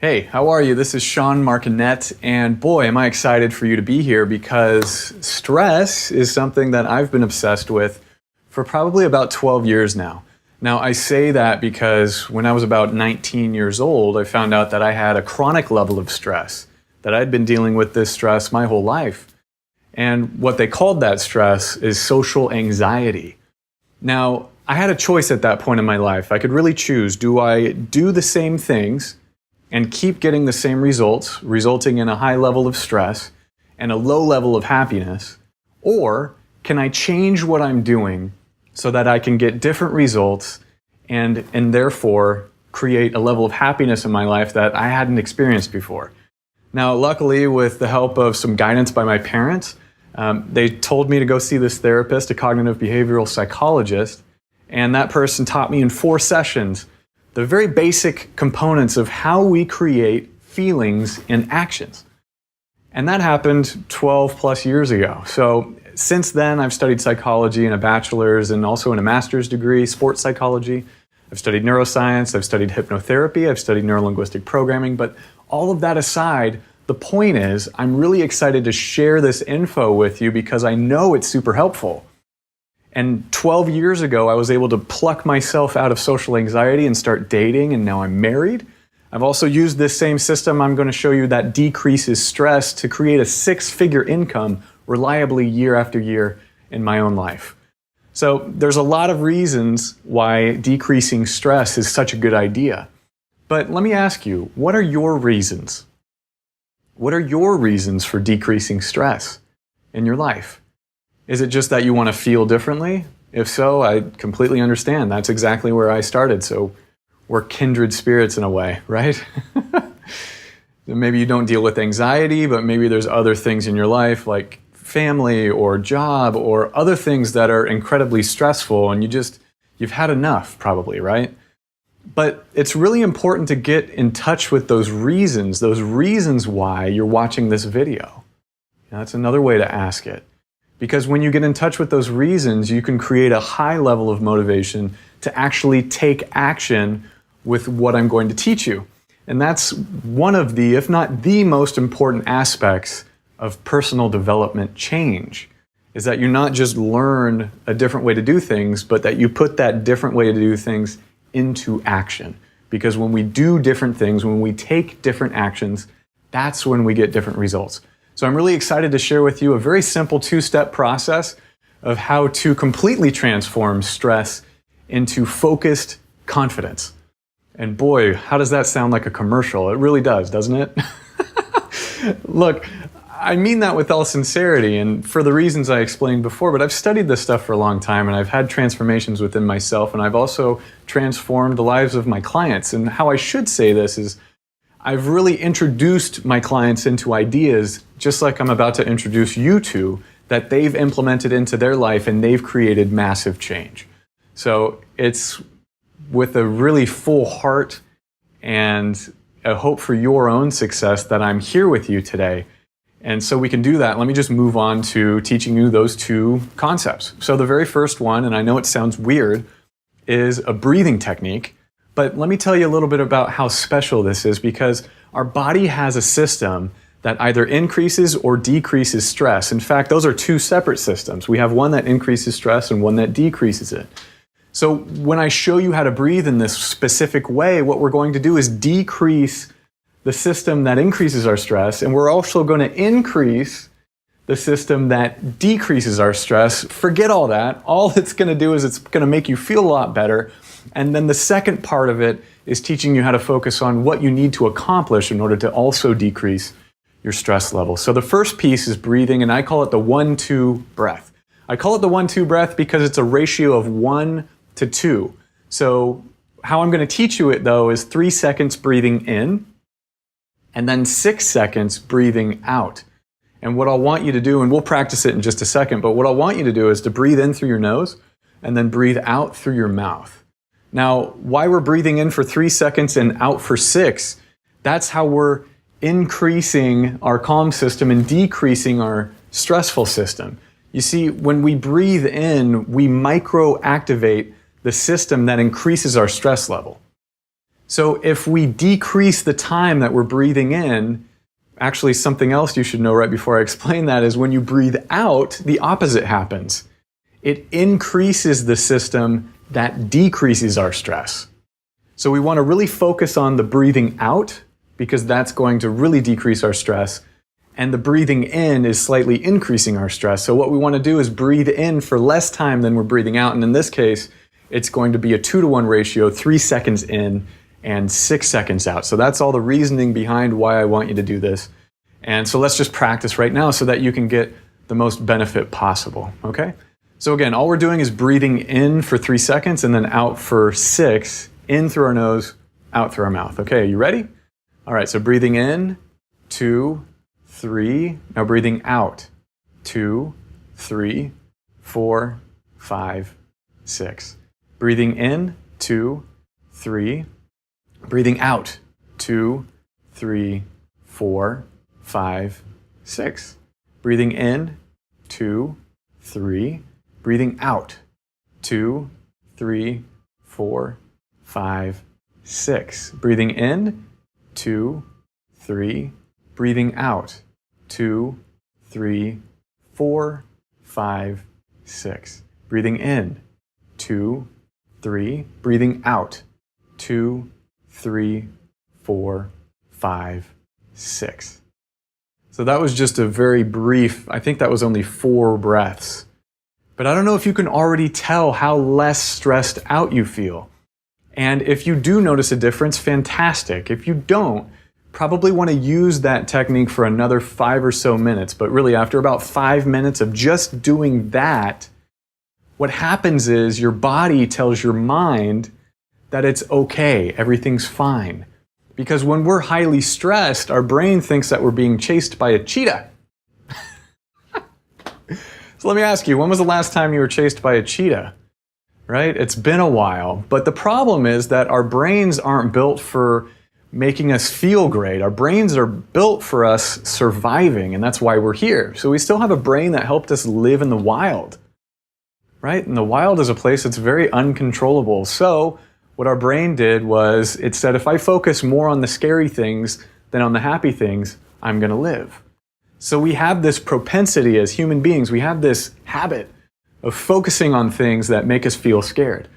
Hey, how are you? This is Sean Martinet, and boy, am I excited for you to be here because stress is something that I've been obsessed with for probably about 12 years now. Now, I say that because when I was about 19 years old, I found out that I had a chronic level of stress, that I'd been dealing with this stress my whole life. And what they called that stress is social anxiety. Now, I had a choice at that point in my life. I could really choose, do I do the same things and keep getting the same results, resulting in a high level of stress and a low level of happiness? Or can I change what I'm doing so that I can get different results and therefore create a level of happiness in my life that I hadn't experienced before? Now, luckily, with the help of some guidance by my parents, they told me to go see this therapist, a cognitive behavioral psychologist, and that person taught me in 4 sessions the very basic components of how we create feelings and actions. And that happened 12 plus years ago. So since then, I've studied psychology in a bachelor's and also in a master's degree, sports psychology. I've studied neuroscience, I've studied hypnotherapy, I've studied neurolinguistic programming, but all of that aside, the point is, I'm really excited to share this info with you because I know it's super helpful. And 12 years ago, I was able to pluck myself out of social anxiety and start dating, and now I'm married. I've also used this same system I'm going to show you that decreases stress to create a 6-figure income reliably year after year in my own life. So there's a lot of reasons why decreasing stress is such a good idea. But let me ask you, what are your reasons? What are your reasons for decreasing stress in your life? Is it just that you want to feel differently? If so, I completely understand. That's exactly where I started. So we're kindred spirits in a way, right? Maybe you don't deal with anxiety, but maybe there's other things in your life like family or job or other things that are incredibly stressful and you've had enough probably, right? But it's really important to get in touch with those reasons why you're watching this video. That's another way to ask it. Because when you get in touch with those reasons, you can create a high level of motivation to actually take action with what I'm going to teach you. And that's one of the, if not the most important aspects of personal development change, is that you not just learn a different way to do things, but that you put that different way to do things into action. Because when we do different things, when we take different actions, that's when we get different results. So I'm really excited to share with you a very simple 2-step process of how to completely transform stress into focused confidence. And boy, how does that sound like a commercial? It really does, doesn't it? Look, I mean that with all sincerity and for the reasons I explained before, but I've studied this stuff for a long time and I've had transformations within myself and I've also transformed the lives of my clients. And how I should say this is I've really introduced my clients into ideas, just like I'm about to introduce you to, that they've implemented into their life and they've created massive change. So it's with a really full heart and a hope for your own success that I'm here with you today. And so we can do that. Let me just move on to teaching you those 2 concepts. So the very first one, and I know it sounds weird, is a breathing technique. But let me tell you a little bit about how special this is because our body has a system that either increases or decreases stress. In fact, those are 2 separate systems. We have one that increases stress and one that decreases it. So when I show you how to breathe in this specific way, what we're going to do is decrease the system that increases our stress, and we're also going to increase the system that decreases our stress. Forget all that. All it's going to do is it's going to make you feel a lot better. And then the second part of it is teaching you how to focus on what you need to accomplish in order to also decrease your stress level. So the first piece is breathing, and I call it the 1-2 breath. I call it the 1-2 breath because it's a ratio of 1 to 2. So how I'm going to teach you it though is 3 seconds breathing in and then 6 seconds breathing out. And what I'll want you to do, and we'll practice it in just a second, but what I want you to do is to breathe in through your nose and then breathe out through your mouth. Now, why we're breathing in for 3 seconds and out for 6, that's how we're increasing our calm system and decreasing our stressful system. You see, when we breathe in, we micro-activate the system that increases our stress level. So if we decrease the time that we're breathing in, actually something else you should know right before I explain that is when you breathe out, the opposite happens. It increases the system that decreases our stress. So we want to really focus on the breathing out because that's going to really decrease our stress. And the breathing in is slightly increasing our stress. So what we want to do is breathe in for less time than we're breathing out. And in this case, it's going to be a 2-to-1 ratio, 3 seconds in and 6 seconds out. So that's all the reasoning behind why I want you to do this. And so let's just practice right now so that you can get the most benefit possible, okay? So again, all we're doing is breathing in for 3 seconds and then out for 6, in through our nose, out through our mouth. Okay, are you ready? All right, so breathing in, 2, 3. Now breathing out, 2, 3, 4, 5, 6. Breathing in, 2, 3. Breathing out, 2, 3, 4, 5, 6. Breathing in, 2, 3. Breathing out, 2, 3, 4, 5, 6. Breathing in, 2, 3. Breathing out, 2, 3, 4, 5, 6. Breathing in, 2, 3. Breathing out, 2, 3, 4, 5, 6. So that was just a very brief, I think that was only 4 breaths. But I don't know if you can already tell how less stressed out you feel. And if you do notice a difference, fantastic. If you don't, probably want to use that technique for another 5 or so minutes. But really, after about 5 minutes of just doing that, what happens is your body tells your mind that it's okay, everything's fine. Because when we're highly stressed, our brain thinks that we're being chased by a cheetah. So let me ask you, when was the last time you were chased by a cheetah? Right? It's been a while. But the problem is that our brains aren't built for making us feel great. Our brains are built for us surviving, and that's why we're here. So we still have a brain that helped us live in the wild. Right? And the wild is a place that's very uncontrollable. So what our brain did was it said, if I focus more on the scary things than on the happy things, I'm going to live. So we have this propensity as human beings, we have this habit of focusing on things that make us feel scared.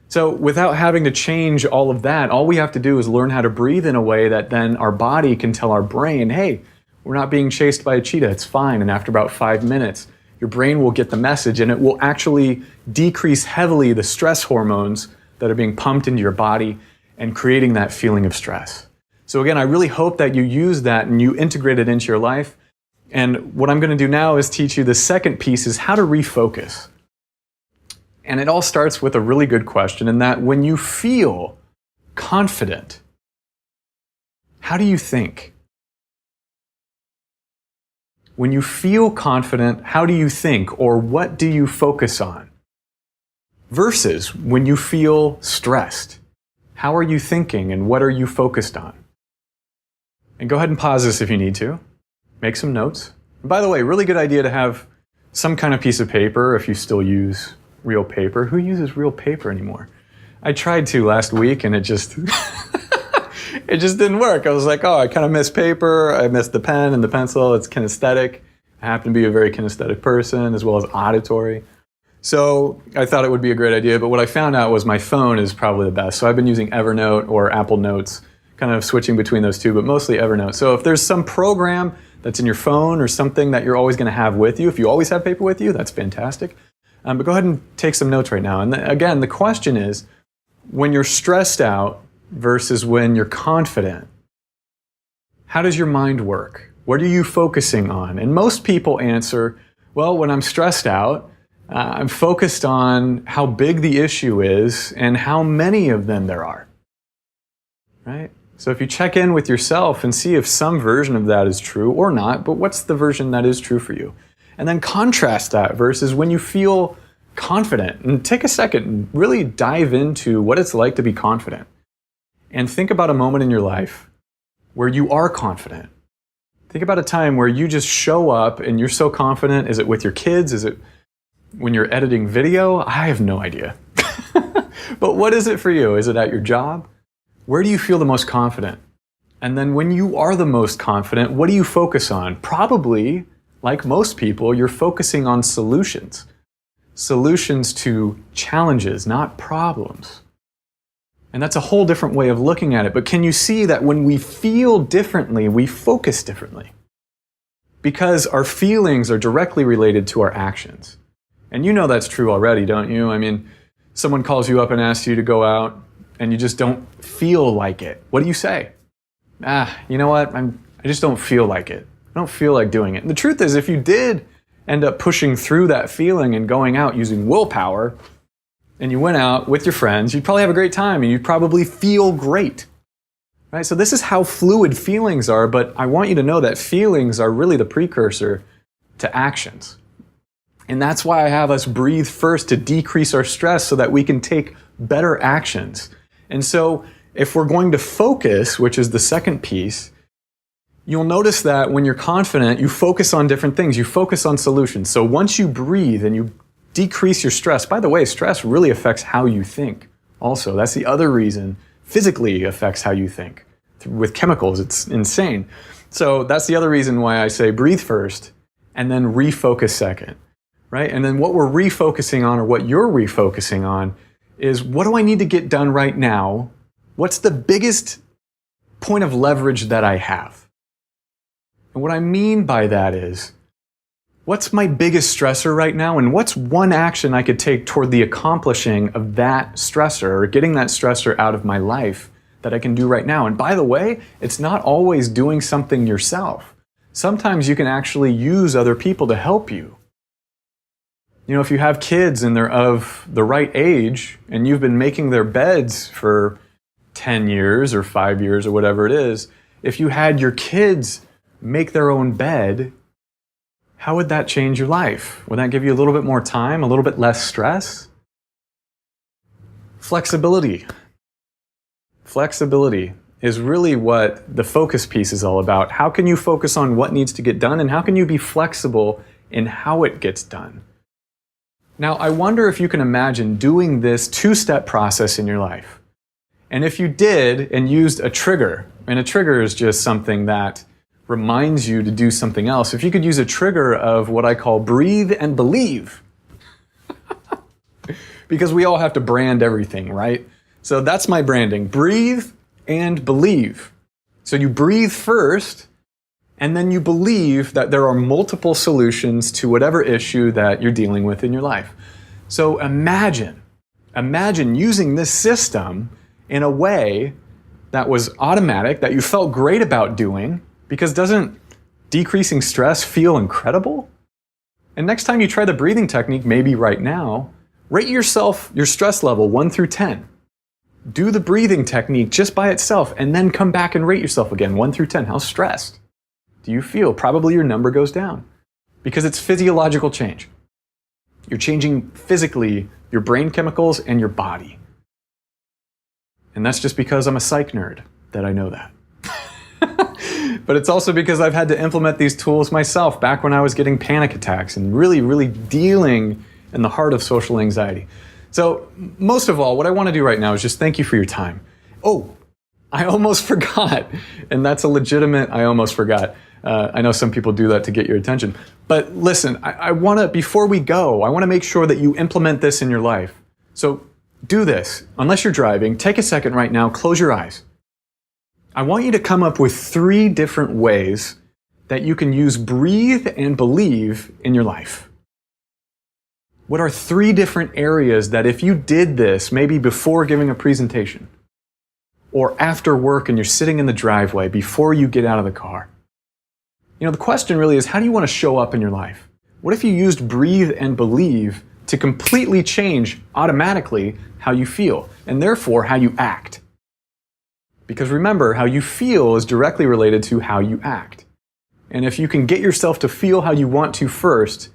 So without having to change all of that, all we have to do is learn how to breathe in a way that then our body can tell our brain, hey, we're not being chased by a cheetah, it's fine. And after about 5 minutes, your brain will get the message and it will actually decrease heavily the stress hormones that are being pumped into your body and creating that feeling of stress. So again, I really hope that you use that and you integrate it into your life. And what I'm going to do now is teach you the second piece is how to refocus. And it all starts with a really good question, in that when you feel confident, how do you think? When you feel confident, how do you think, or what do you focus on? Versus when you feel stressed, how are you thinking and what are you focused on? And go ahead and pause this if you need to. Make some notes. And by the way, really good idea to have some kind of piece of paper if you still use real paper. Who uses real paper anymore? I tried to last week and it just it just didn't work. I was like, oh, I kind of miss paper. I miss the pen and the pencil. It's kinesthetic. I happen to be a very kinesthetic person as well as auditory. So I thought it would be a great idea, but what I found out was my phone is probably the best. So I've been using Evernote or Apple Notes, kind of switching between those two, but mostly Evernote. So if there's some program that's in your phone or something that you're always going to have with you, if you always have paper with you, that's fantastic. But go ahead and take some notes right now. And again, the question is, when you're stressed out versus when you're confident, how does your mind work? What are you focusing on? And most people answer, well, when I'm stressed out, I'm focused on how big the issue is and how many of them there are. Right? So if you check in with yourself and see if some version of that is true or not, but what's the version that is true for you? And then contrast that versus when you feel confident. And take a second and really dive into what it's like to be confident. And think about a moment in your life where you are confident. Think about a time where you just show up and you're so confident. Is it with your kids? Is it when you're editing video? I have no idea. But what is it for you? Is it at your job? Where do you feel the most confident? And then when you are the most confident, what do you focus on? Probably, like most people, you're focusing on solutions. Solutions to challenges, not problems. And that's a whole different way of looking at it. But can you see that when we feel differently, we focus differently? Because our feelings are directly related to our actions. And you know that's true already, don't you? I mean, someone calls you up and asks you to go out and you just don't feel like it. What do you say? You know what? I just don't feel like it. I don't feel like doing it. And the truth is, if you did end up pushing through that feeling and going out using willpower, and you went out with your friends, you'd probably have a great time and you'd probably feel great. Right? So this is how fluid feelings are, but I want you to know that feelings are really the precursor to actions. And that's why I have us breathe first to decrease our stress so that we can take better actions. And so if we're going to focus, which is the second piece, you'll notice that when you're confident, you focus on different things. You focus on solutions. So once you breathe and you decrease your stress, by the way, stress really affects how you think also. That's the other reason physically affects how you think. With chemicals, it's insane. So that's the other reason why I say breathe first and then refocus second, right? And then what we're refocusing on, or what you're refocusing on, is what do I need to get done right now? What's the biggest point of leverage that I have? And what I mean by that is, what's my biggest stressor right now? And what's one action I could take toward the accomplishing of that stressor, or getting that stressor out of my life, that I can do right now? And by the way, it's not always doing something yourself. Sometimes you can actually use other people to help you. You know, if you have kids and they're of the right age and you've been making their beds for 10 years or 5 years or whatever it is, if you had your kids make their own bed, how would that change your life? Would that give you a little bit more time, a little bit less stress? Flexibility. Flexibility is really what the focus piece is all about. How can you focus on what needs to get done, and how can you be flexible in how it gets done? Now, I wonder if you can imagine doing this two-step process in your life. And if you did and used a trigger, and a trigger is just something that reminds you to do something else. If you could use a trigger of what I call breathe and believe, because we all have to brand everything, right? So that's my branding, breathe and believe. So you breathe first, and then you believe that there are multiple solutions to whatever issue that you're dealing with in your life. So imagine using this system in a way that was automatic, that you felt great about doing, because doesn't decreasing stress feel incredible? And next time you try the breathing technique, maybe right now, rate yourself, your stress level 1 through 10. Do the breathing technique just by itself and then come back and rate yourself again, 1 through 10. How stressed do you feel? Probably your number goes down because it's physiological change. You're changing physically your brain chemicals and your body. And that's just because I'm a psych nerd that I know that. But it's also because I've had to implement these tools myself back when I was getting panic attacks and really dealing in the heart of social anxiety. So most of all, what I want to do right now is just thank you for your time. Oh, I almost forgot. And that's a legitimate, I almost forgot. I know some people do that to get your attention. But listen, I want to, before we go, I want to make sure that you implement this in your life. So do this. Unless you're driving, take a second right now, close your eyes. I want you to come up with 3 different ways that you can use breathe and believe in your life. What are 3 different areas that if you did this, maybe before giving a presentation, or after work and you're sitting in the driveway before you get out of the car? You know, the question really is, how do you want to show up in your life? What if you used breathe and believe to completely change automatically how you feel, and therefore how you act? Because remember, how you feel is directly related to how you act. And if you can get yourself to feel how you want to first,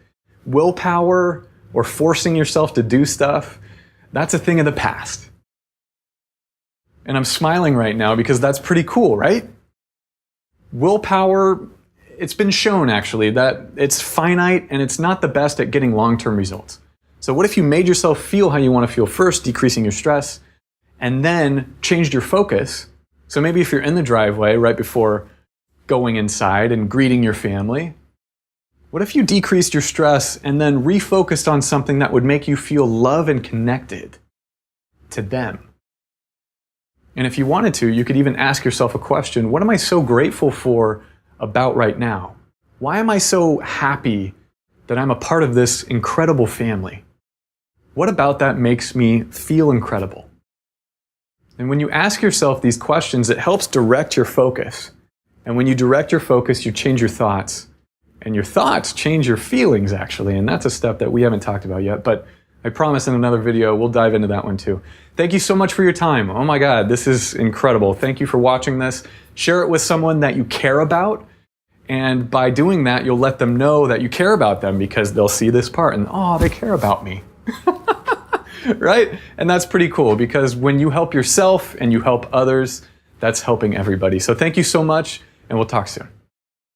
willpower or forcing yourself to do stuff, that's a thing of the past. And I'm smiling right now because that's pretty cool, right? Willpower, it's been shown actually that it's finite and it's not the best at getting long-term results. So what if you made yourself feel how you want to feel first, decreasing your stress, and then changed your focus. So maybe if you're in the driveway right before going inside and greeting your family, what if you decreased your stress and then refocused on something that would make you feel love and connected to them? And if you wanted to, you could even ask yourself a question: what am I so grateful for about right now? Why am I so happy that I'm a part of this incredible family? What about that makes me feel incredible? And when you ask yourself these questions, it helps direct your focus. And when you direct your focus, you change your thoughts. And your thoughts change your feelings, actually. And that's a step that we haven't talked about yet, but I promise in another video, we'll dive into that one too. Thank you so much for your time. Oh my God, this is incredible. Thank you for watching this. Share it with someone that you care about. And by doing that, you'll let them know that you care about them, because they'll see this part and, oh, they care about me. Right? And that's pretty cool, because when you help yourself and you help others, that's helping everybody. So thank you so much, and we'll talk soon.